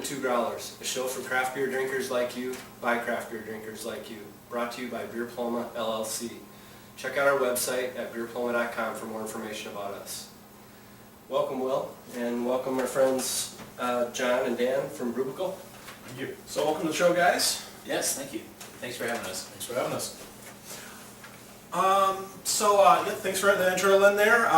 to Growlers, a show for craft beer drinkers like you, by craft beer drinkers like you. Brought to you by Beerploma, LLC. Check out our website at beerploma.com for more information about us. Welcome, Will, and welcome our friends John and Dan from Brewbicle. Thank you. So welcome to the show, guys. Yes, thank you. Thanks for having us. Thanks for having us. Thanks for the intro, Lynn, there.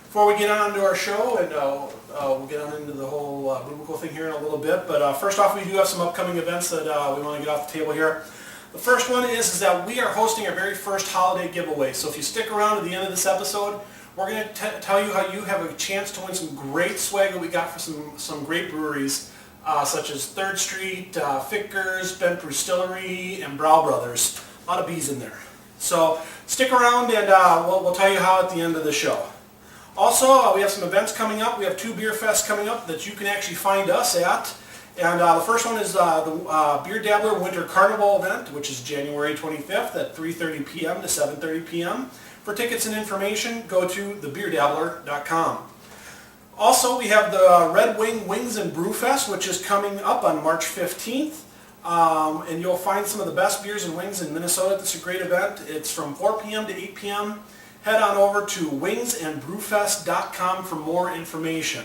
Before we get on to our show, and we'll get on into the whole Brewbicle thing here in a little bit, but first off, we do have some upcoming events that we want to get off the table here. The first one is that we are hosting our very first holiday giveaway. So if you stick around to the end of this episode, we're going to tell you how you have a chance to win some great swag that we got for some great breweries, such as 3rd Street, Fickers, Bent Distillery, and Brow Brothers. A lot of B's in there. So stick around and we'll tell you how at the end of the show. Also, we have some events coming up. We have 2 beer fests coming up that you can actually find us at. And the first one is the Beer Dabbler Winter Carnival event, which is January 25th at 3:30 p.m. to 7:30 p.m. For tickets and information, go to thebeerdabbler.com. Also, we have the Red Wing Wings and Brew Fest, which is coming up on March 15th. And you'll find some of the best beers and wings in Minnesota. This is a great event. It's from 4 p.m. to 8 p.m. Head on over to wingsandbrewfest.com for more information.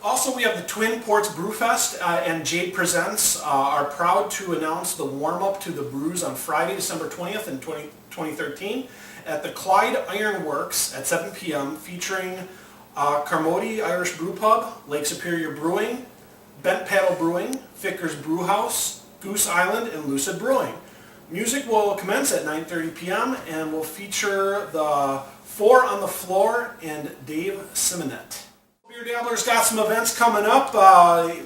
Also, we have the Twin Ports Brewfest and Jade Presents are proud to announce the warm-up to the brews on Friday, December 20th in 2013 at the Clyde Iron Works at 7 p.m. featuring Carmody Irish Brew Pub, Lake Superior Brewing, Bent Paddle Brewing, Fickers Brew House, Goose Island, and Lucid Brewing. Music will commence at 9:30 p.m. and will feature the Four on the Floor and Dave Simonet. Beer Dabbler's got some events coming up.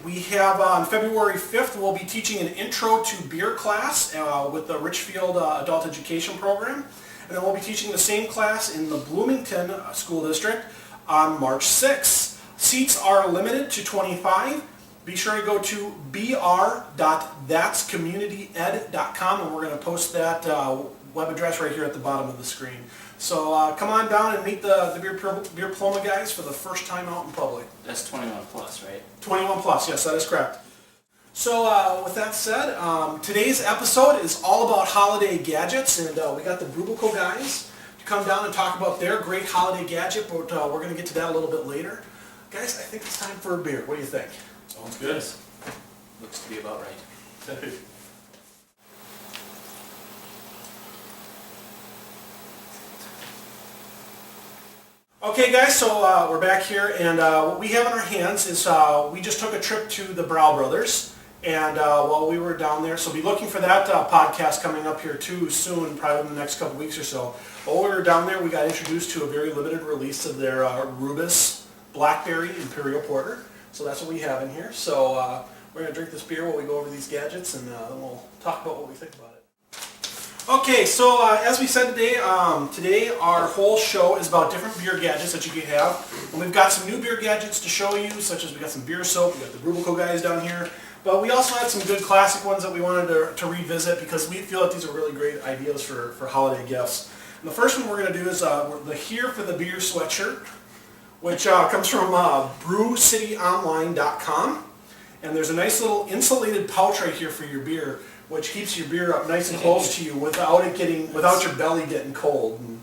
We have on February 5th, we'll be teaching an intro to beer class with the Richfield Adult Education Program. And then we'll be teaching the same class in the Bloomington School District on March 6th. Seats are limited to 25. Be sure to go to br.thatscommunityed.com and we're going to post that web address right here at the bottom of the screen. So come on down and meet the Beerploma guys for the first time out in public. That's 21 plus, right? 21 plus, yes, that is correct. So with that said, today's episode is all about holiday gadgets, and we got the Brewbicle guys to come down and talk about their great holiday gadget, but we're going to get to that a little bit later. Guys, I think it's time for a beer. What do you think? Sounds good. Looks to be about right. Okay guys, so we're back here, and what we have in our hands is we just took a trip to the Brow Brothers, and while we were down there, so be looking for that podcast coming up here too soon, probably in the next couple weeks or so. While we were down there, we got introduced to a very limited release of their Rubus Blackberry Imperial Porter. So that's what we have in here. So we're going to drink this beer while we go over these gadgets, and then we'll talk about what we think about it. Okay, so as we said today, today our whole show is about different beer gadgets that you can have. And we've got some new beer gadgets to show you, such as we got some beer soap, we got the Brewbicle guys down here. But we also had some good classic ones that we wanted to revisit because we feel that these are really great ideas for holiday gifts. And the first one we're going to do is the Here for the Beer sweatshirt, which comes from brewcityonline.com. And there's a nice little insulated pouch right here for your beer, which keeps your beer up nice and close to you without your belly getting cold. And,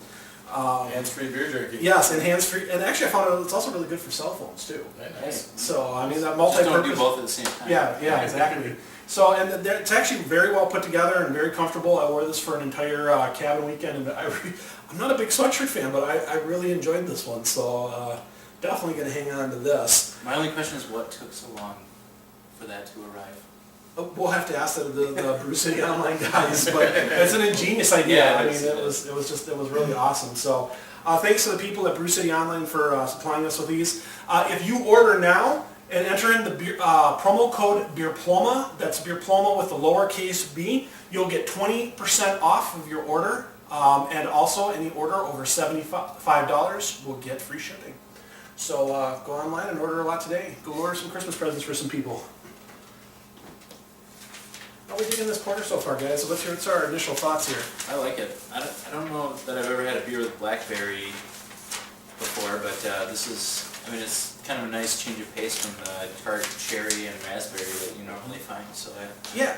hands-free beer drinking. Yes, and hands-free. And actually, I found out it's also really good for cell phones too. Very nice. So I mean that Just multi-purpose. don't do both at the same time. Yeah, exactly. So and it's actually very well put together and very comfortable. I wore this for an entire cabin weekend, and I'm not a big sweatshirt fan, but I really enjoyed this one. So definitely going to hang on to this. My only question is, what took so long for that to arrive? We'll have to ask the Brew City Online guys, but it's an ingenious idea. Yeah, I mean, it was really awesome. So thanks to the people at Brew City Online for supplying us with these. If you order now and enter in the promo code Beerploma, that's Beerploma with the lowercase b, you'll get 20% off of your order, and also any order over $75 will get free shipping. So go online and order a lot today. Go order some Christmas presents for some people. How are we digging this porter so far, guys? What's our initial thoughts here? I like it. I don't know that I've ever had a beer with blackberry before, but this is I mean, it's kind of a nice change of pace from the tart cherry and raspberry that you normally find, so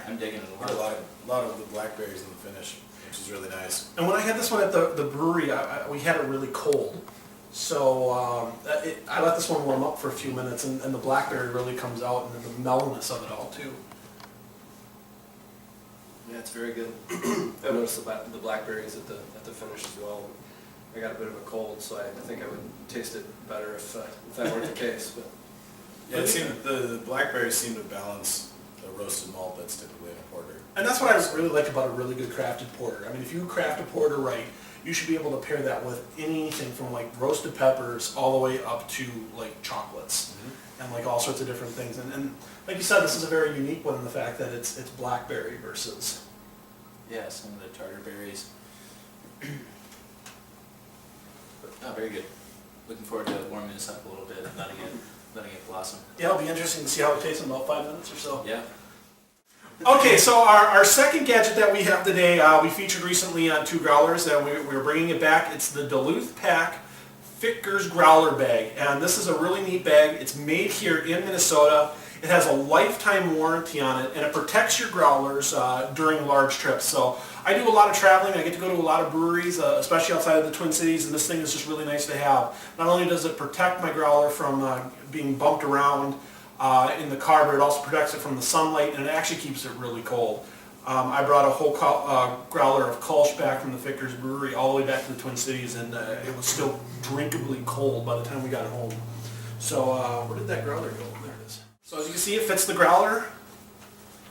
I'm digging it a lot. A lot of the blackberries in the finish, which is really nice. And when I had this one at the brewery, we had it really cold. So I let this one warm up for a few minutes, and the blackberry really comes out, and the mellowness of it all too. Yeah, it's very good. I noticed the blackberries at the finish as well. I got a bit of a cold, so I think I would taste it better if that weren't the case. But Yeah, it seemed, the blackberries seem to balance the roasted malt that's typically in a porter. And that's what I really like about a really good crafted porter. I mean, if you craft a porter right, you should be able to pair that with anything from like roasted peppers all the way up to like chocolates and like all sorts of different things. And like you said, this is a very unique one in the fact that it's blackberry versus. Yeah, some of the tartar berries. Oh, very good. Looking forward to warming this up a little bit and letting it blossom. Yeah, it'll be interesting to see how it tastes in about 5 minutes or so. Yeah. Okay, so our second gadget that we have today, we featured recently on 2 Growlers, and we're bringing it back. It's the Duluth Pack Ficker's Growler Bag, and this is a really neat bag. It's made here in Minnesota. It has a lifetime warranty on it, and it protects your growlers during large trips. So I do a lot of traveling. I get to go to a lot of breweries, especially outside of the Twin Cities, and this thing is just really nice to have. Not only does it protect my growler from being bumped around in the car, but it also protects it from the sunlight, and it actually keeps it really cold. I brought a whole growler of Kolsch back from the Ficker's Brewery all the way back to the Twin Cities, and it was still drinkably cold by the time we got home. So where did that growler go? There it is. So as you can see, it fits the growler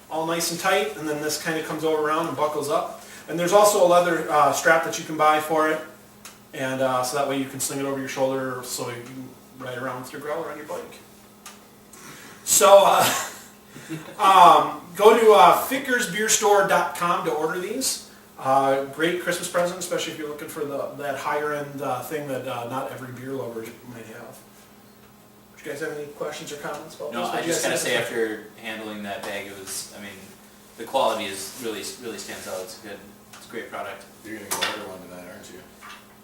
all nice and tight, and then this kind of comes over around and buckles up. And there's also a leather strap that you can buy for it, and so that way you can sling it over your shoulder so you can ride around with your growler on your bike. So go to fickersbeerstore.com to order these. Great Christmas present, especially if you're looking for that higher end thing that not every beer lover might have. Do you guys have any questions or comments about No, this? I just gotta say after handling that bag, it was, I mean, the quality is really stands out. It's good. It's a great product. You're going to go order one tonight, aren't you?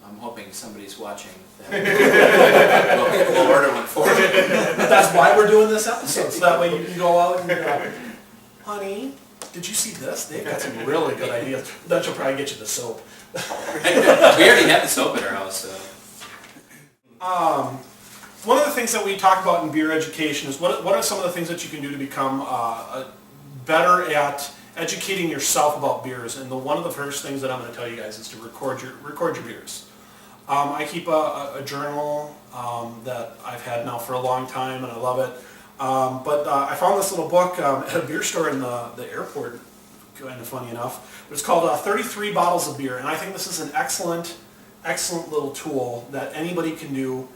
I'm hoping somebody's watching that. We'll order one for you. That's why we're doing this episode, so that way you can go out and honey, did you see this? They've got some really good ideas. Then she'll probably get you the soap. We already have the soap at our house, so. One of the things that we talk about in beer education is what are some of the things that you can do to become better at educating yourself about beers. And one of the first things that I'm going to tell you guys is to record your beers. I keep a journal that I've had now for a long time, and I love it. But I found this little book at a beer store in the airport, kind of funny enough. But it's called 33 Bottles of Beer, and I think this is an excellent little tool that anybody can do.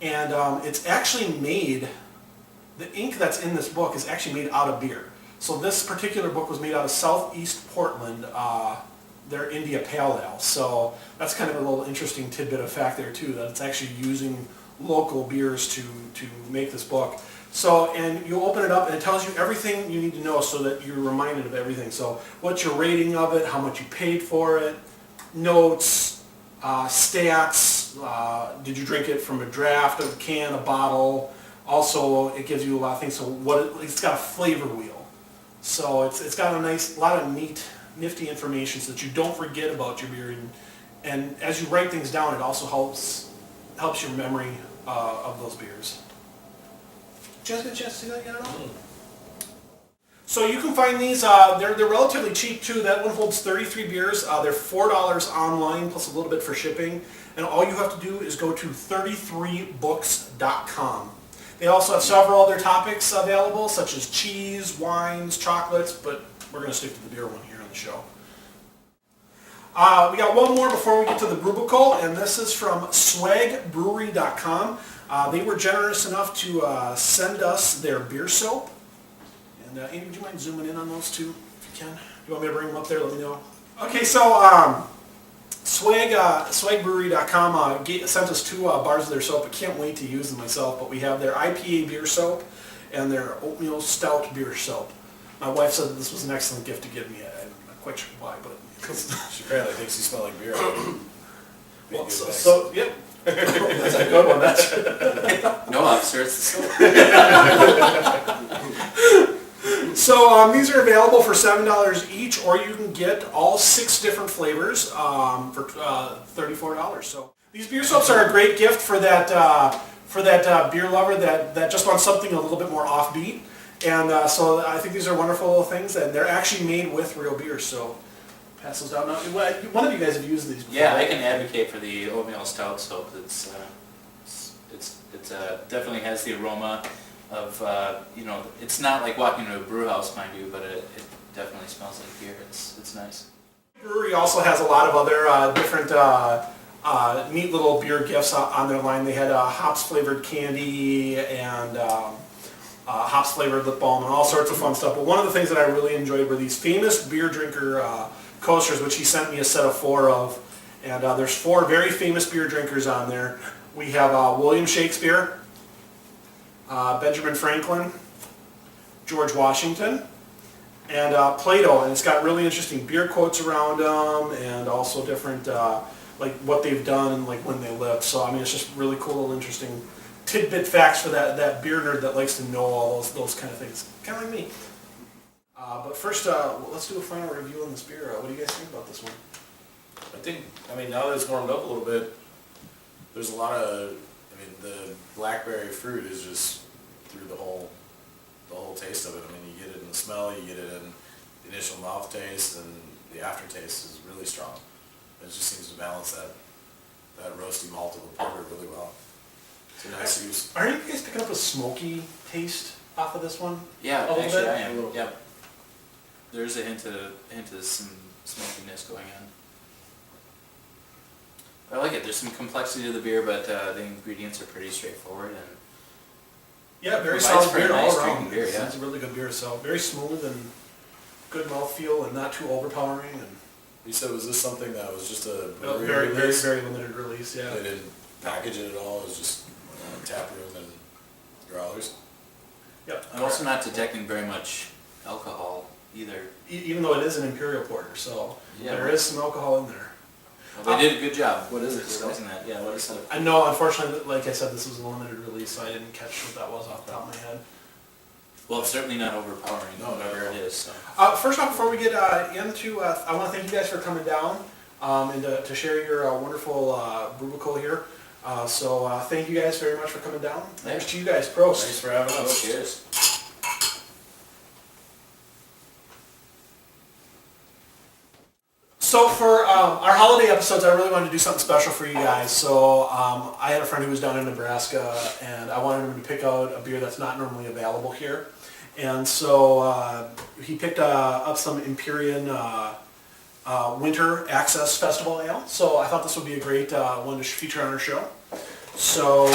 And it's actually made, the ink that's in this book is actually made out of beer. So this particular book was made out of Southeast Portland, their India Pale Ale. So that's kind of a little interesting tidbit of fact there too, that it's actually using local beers to make this book. So, and you open it up and it tells you everything you need to know so that you're reminded of everything. So what's your rating of it, how much you paid for it, notes, stats, did you drink it from a draft, a can, a bottle. Also, it gives you a lot of things. So it's got a flavor wheel. So it's got a lot of neat, nifty information so that you don't forget about your beer. And as you write things down, it also helps your memory of those beers. Did you guys get a chance to see that yet at all? So you can find these, they're relatively cheap too. That one holds 33 beers. They're $4 online plus a little bit for shipping. And all you have to do is go to 33books.com. They also have several other topics available, such as cheese, wines, chocolates, but we're going to stick to the beer one here on the show. We got one more before we get to the Brubical, and this is from swagbrewery.com. They were generous enough to send us their beer soap. And Amy, would you mind zooming in on those two, if you can? You want me to bring them up there? Let me know. Okay, so swagbrewery.com sent us 2 bars of their soap. I can't wait to use them myself, but we have their IPA beer soap and their oatmeal stout beer soap. My wife said that this was an excellent gift to give me. I'm not quite sure why, but... She apparently thinks you smell like beer. Big good mix. Yep. That's a good one. That's No, officer, it's the soap. So these are available for $7 each, or you can get all 6 different flavors for $34. So these beer soaps are a great gift for that beer lover that just wants something a little bit more offbeat. And so I think these are wonderful little things, and they're actually made with real beer. So pass those down. Now, one of you guys have used these before. Yeah, I can advocate for the oatmeal stout soap. It's definitely has the aroma of it's not like walking into a brew house, mind you, but it definitely smells like beer. It's nice. The brewery also has a lot of other different neat little beer gifts on their line. They had hops flavored candy and hops flavored lip balm and all sorts of fun stuff. But one of the things that I really enjoyed were these famous beer drinker coasters, which he sent me a set of 4 of. And there's 4 very famous beer drinkers on there. We have William Shakespeare, Benjamin Franklin, George Washington, and Plato. And it's got really interesting beer quotes around them, and also different like what they've done and like when they lived. So I mean, it's just really cool and interesting tidbit facts for that beer nerd that likes to know all those kind of things, kind of like me. But first, let's do a final review on this beer. What do you guys think about this one? I mean, now that it's warmed up a little bit, there's a lot of, the blackberry fruit is just through the whole taste of it. I mean, you get it in the smell, you get it in the initial mouth taste, and the aftertaste is really strong. It just seems to balance that roasty malt of the porter really well. It's a nice use. Are you guys picking up a smoky taste off of this one? Yeah, A little actually bit? I am. Yep. There's a hint of some smokiness going on. I like it. There's some complexity to the beer, but the ingredients are pretty straightforward and Yeah, very provides solid for a beer nice all around. drinking beer, yeah. It's a really good beer, so very smooth and good mouthfeel and not too overpowering, and You said, was this something that was just a brewery very, very, release? very limited release. Yeah. They didn't package it at all, it was just tap room and growlers? Yep. I'm also not detecting very much alcohol either. Even though it is an imperial porter, so Yeah. there is some alcohol in there. Well, they did a good job. What is it? Disguising that. Yeah, what is it? I know, unfortunately, like I said, this was a limited release, so I didn't catch what that was off the top of my head. Well, it's certainly not overpowering, No, whatever no. it is. So. First off, before we get into, I want to thank you guys for coming down and to share your wonderful Brubical here. So thank you guys very much for coming down. Thanks to you guys. Prost. Thanks for having us. Cheers. So for our holiday episodes, I really wanted to do something special for you guys. So I had a friend who was down in Nebraska, and I wanted him to pick out a beer that's not normally available here. And so he picked up some Empyrean Winter Access Festival Ale. So I thought this would be a great one to feature on our show. So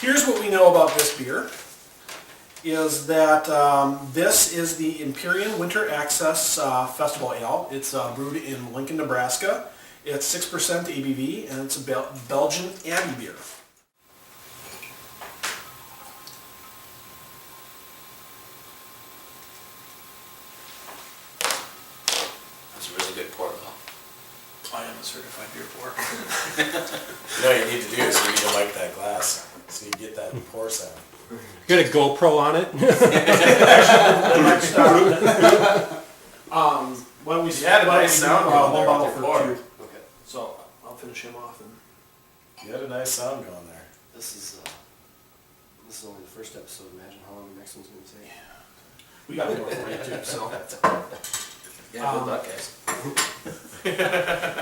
here's what we know about this beer. Is that this is the Empyrean Winter Access Festival Ale. It's brewed in Lincoln, Nebraska. It's 6% ABV, and it's a Belgian Abbey beer. That's a really good pour, though. I am a certified beer pourer. You know what you need to do is you need to light that glass, so you get that pour sound. You got a GoPro on it? Why don't we? You had a why don't nice we do, sound going one there bottle with for your pour. 2. Okay. So I'll finish him off. And You had a nice sound going there. This is only the first episode. Imagine how long the next one's going to take. we got more for you too. So Yeah, good luck, guys.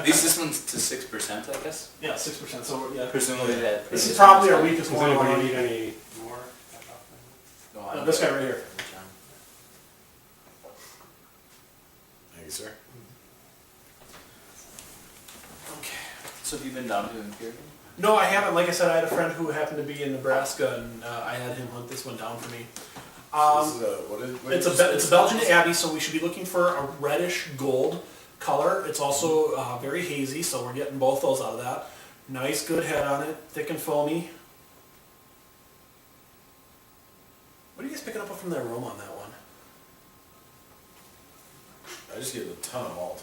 This one's to 6%, I guess. yeah, 6%. So yeah, Presumably that. this is probably our weakest Does one. anybody need any more? No, This guy right here. Thank you, sir. Okay. So have you been down to Imperial? No, I haven't. Like I said, I had a friend who happened to be in Nebraska, and I had him hunt this one down for me. This is what It's is a Belgian Abbey, so we should be looking for a reddish gold color. It's also very hazy, so we're getting both those out of that. Nice, good head on it, thick and foamy. What are you guys picking up from the aroma on that one? I just get a ton of malt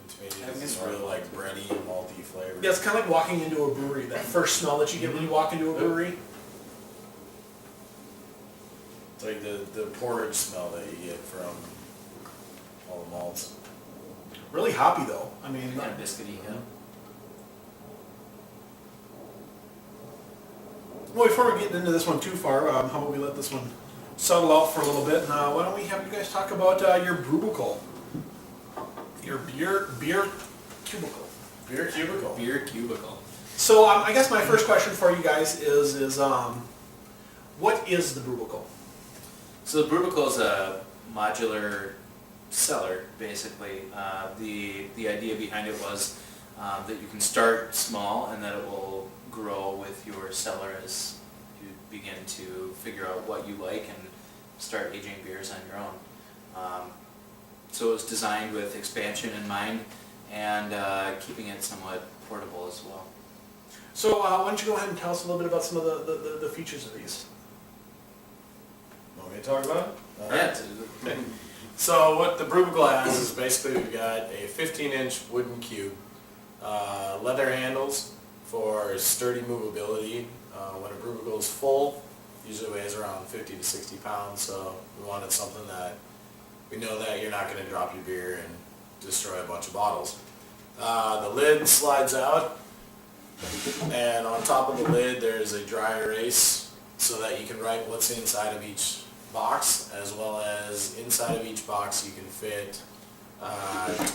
into I mean, it's really like bready, malty flavor. Yeah, it's kind of like walking into a brewery. That first smell that you get when you walk into a brewery. It's like the porridge smell that you get from all the malts. Really hoppy though. I mean, Kind of biscuity, yeah. well, before we get into this one too far, how about we let this one settle out for a little bit? And why don't we have you guys talk about your brewbicle, your beer cubicle. Beer cubicle. Beer cubicle. So I guess my first question for you guys is what is the brewbicle? So the brewbicle is a modular cellar, basically. The idea behind it was that you can start small and that it will grow with your cellar as you begin to figure out what you like and start aging beers on your own. So it was designed with expansion in mind and keeping it somewhat portable as well. So why don't you go ahead and tell us a little bit about some of the features of these? Want me to talk about it? Yeah. Okay. So what the brewbicle has is basically we've got a 15-inch wooden cube, leather handles for sturdy movability. When a brewbicle is full, usually weighs around 50 to 60 pounds, so we wanted something that we know that you're not going to drop your beer and destroy a bunch of bottles. The lid slides out, and on top of the lid there's a dry erase so that you can write what's inside of each box, as well as inside of each box you can fit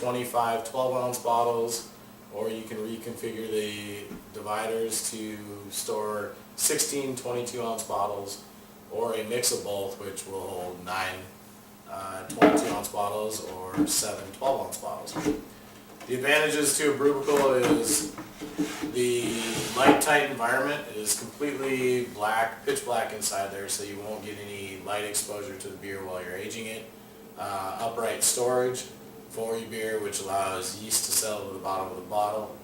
25 12-ounce bottles, or you can reconfigure the dividers to store 16 22-ounce bottles, or a mix of both, which will hold 9 22-ounce bottles or 7 12-ounce bottles. The advantages to a brewbicle is the light tight environment. It is completely black, pitch black inside there, so you won't get any light exposure to the beer while you're aging it. Upright storage for your beer, which allows yeast to settle to the bottom of the bottle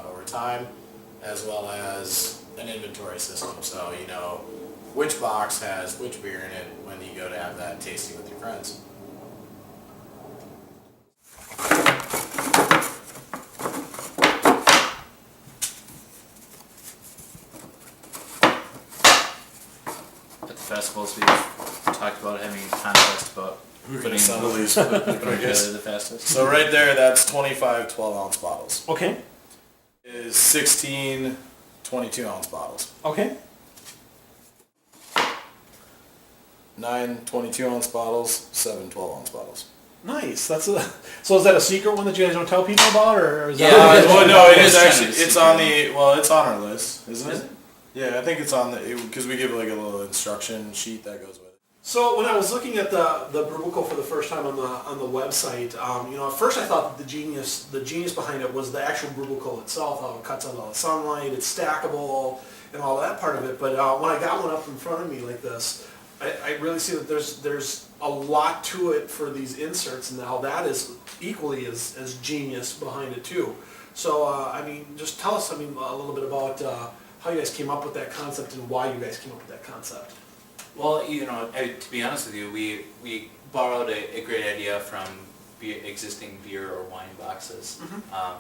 over time, as well as an inventory system, so you know which box has which beer in it when you go to have that tasting with your friends. At the festivals, we talked about having a contest about putting Some of these put putting together. together the fastest. So right there, that's 25 12-ounce bottles. Okay. Is 16 22-ounce bottles. Okay. 9 22-ounce bottles, 7 12-ounce bottles. Nice. So is that a secret one that you guys don't tell people about, or is Yeah, that? Well, no, it is It's kind actually, of a it's secret. on the, well, it's on our list, isn't Is it? it? Yeah, I think it's on the, because we give like a little instruction sheet that goes with it. So when I was looking at the brewbicle for the first time on the website, at first I thought that the genius behind it was the actual brewbicle itself, how it cuts out all the sunlight, it's stackable, and all that part of it. But when I got one up in front of me like this, I really see that there's a lot to it for these inserts, and how that is equally as genius behind it too. So just tell us, a little bit about how you guys came up with that concept and why you guys came up with that concept. Well, to be honest with you, we borrowed a great idea from existing beer or wine boxes.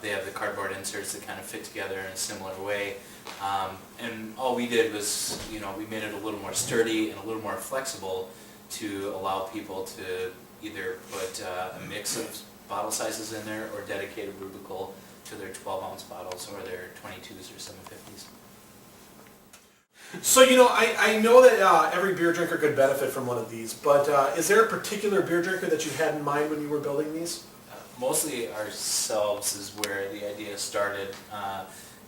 They have the cardboard inserts that kind of fit together in a similar way. And all we did was, we made it a little more sturdy and a little more flexible to allow people to either put a mix of bottle sizes in there or dedicate a brewbicle to their 12-ounce bottles or their 22s or 750s. So, I know that every beer drinker could benefit from one of these, but is there a particular beer drinker that you had in mind when you were building these? Mostly ourselves is where the idea started.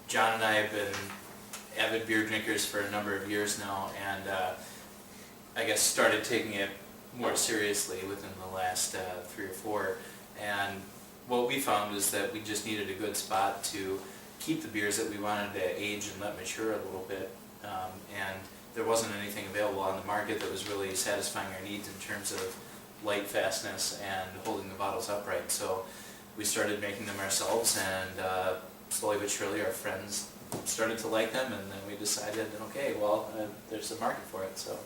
John and I have been avid beer drinkers for a number of years now, and I guess started taking it more seriously within the last 3 or 4. And what we found was that we just needed a good spot to keep the beers that we wanted to age and let mature a little bit. And there wasn't anything available on the market that was really satisfying our needs in terms of light fastness and holding the bottles upright. So we started making them ourselves, and slowly but surely our friends started to like them, and then we decided, okay, well, there's a market for it. So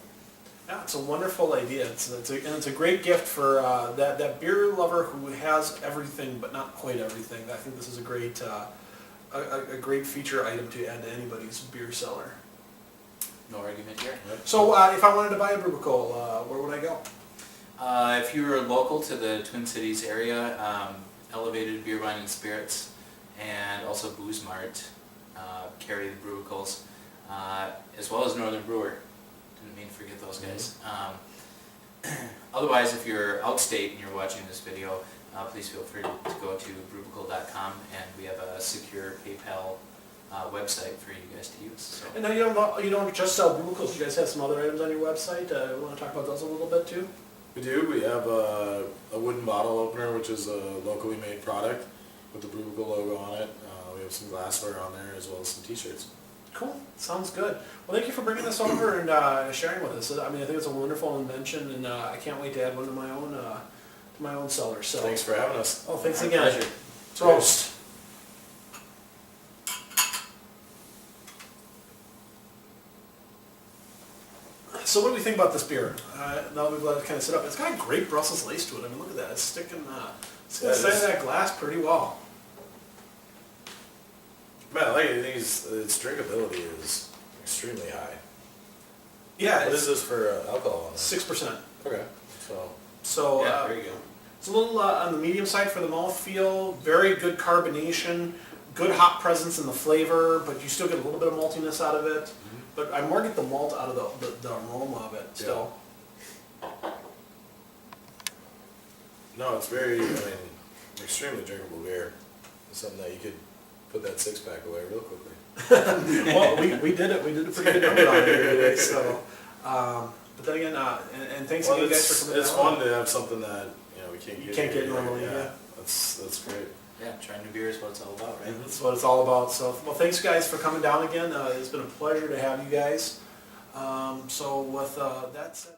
Yeah, it's a wonderful idea. It's a great gift for that beer lover who has everything but not quite everything. I think this is a great feature item to add to anybody's beer cellar. No argument here. So if I wanted to buy a Brubical, where would I go? If you were local to the Twin Cities area, Elevated Beer, Wine and Spirits, and also Booze Mart carry the Brewicals, as well as Northern Brewer. Didn't mean to forget those guys. Otherwise, if you're outstate and you're watching this video, please feel free to go to brewical.com, and we have a secure PayPal website for you guys to use. So. And now you don't just sell Brubicals. You guys have some other items on your website. You want to talk about those a little bit too? We do. We have a wooden bottle opener, which is a locally made product with the Brubical logo on it. We have some glassware on there as well as some t-shirts. Cool. Sounds good. Well, thank you for bringing this over and sharing with us. I mean, I think it's a wonderful invention, and I can't wait to add one to my own cellar. So Thanks for having us. Oh, thanks Our again. pleasure. Toast. So what do we think about this beer? Now we've let it kind of sit up. It's got a great Brussels lace to it. I mean, look at that. It's sticking inside of that glass pretty well. Man, I like it. I think its drinkability is extremely high. Yeah, What it's is this for alcohol on it? 6%. Okay. So Yeah, very good. it's a little on the medium side for the mouthfeel. Very good carbonation. Good hop presence in the flavor, but you still get a little bit of maltiness out of it. Mm-hmm. But I more get the malt out of the aroma of it still. No, it's very, extremely drinkable beer. It's something that you could put that six-pack away real quickly. Well, we did it. We did a pretty good number on it today. So, but then again, and thanks again, guys, for coming It's down. fun to have something that we can't get. You can't get here. normally, yeah. That's great. Yeah, trying new beer is what it's all about, right? That's what it's all about. So, well, thanks guys for coming down again. It's been a pleasure to have you guys. So with that said,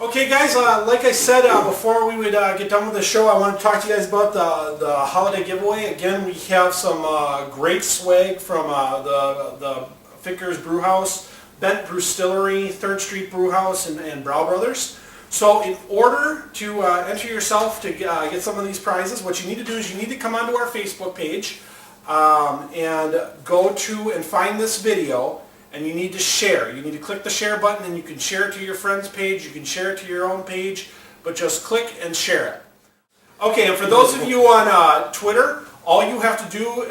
okay guys, like I said before we would get done with the show, I want to talk to you guys about the holiday giveaway. Again, we have some great swag from the Ficker's Brew House, Bent Brewstillery, 3rd Street Brew House, and Brow Brothers. So in order to enter yourself to get some of these prizes, what you need to do is you need to come onto our Facebook page and go to and find this video, and you need to share. You need to click the share button, and you can share it to your friend's page, you can share it to your own page, but just click and share it. Okay, and for those of you on Twitter, all you have to do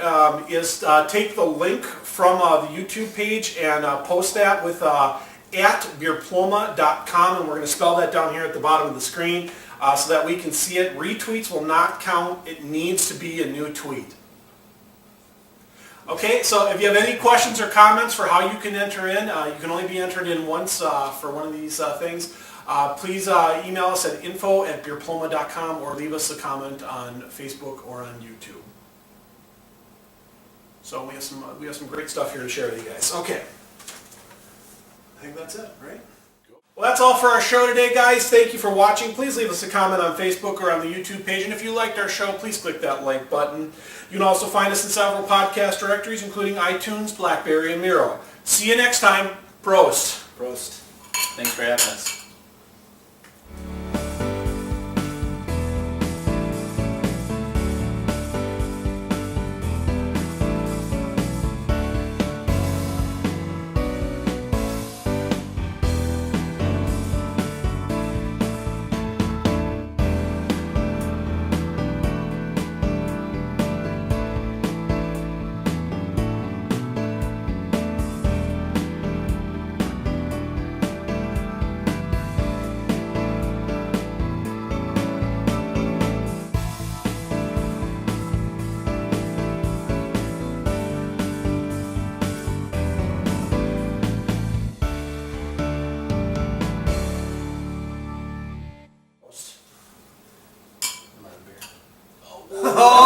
is take the link from the YouTube page and post that with at beerploma.com, and we're going to spell that down here at the bottom of the screen so that we can see it. Retweets will not count. It needs to be a new tweet. Okay, so if you have any questions or comments for how you can enter in, you can only be entered in once for one of these things. Please email us at info@beerploma.com or leave us a comment on Facebook or on YouTube. So we have some great stuff here to share with you guys. Okay. I think that's it, right? Well, that's all for our show today, guys. Thank you for watching. Please leave us a comment on Facebook or on the YouTube page. And if you liked our show, please click that like button. You can also find us in several podcast directories, including iTunes, BlackBerry, and Miro. See you next time. Prost. Prost. Thanks for having us. Oh!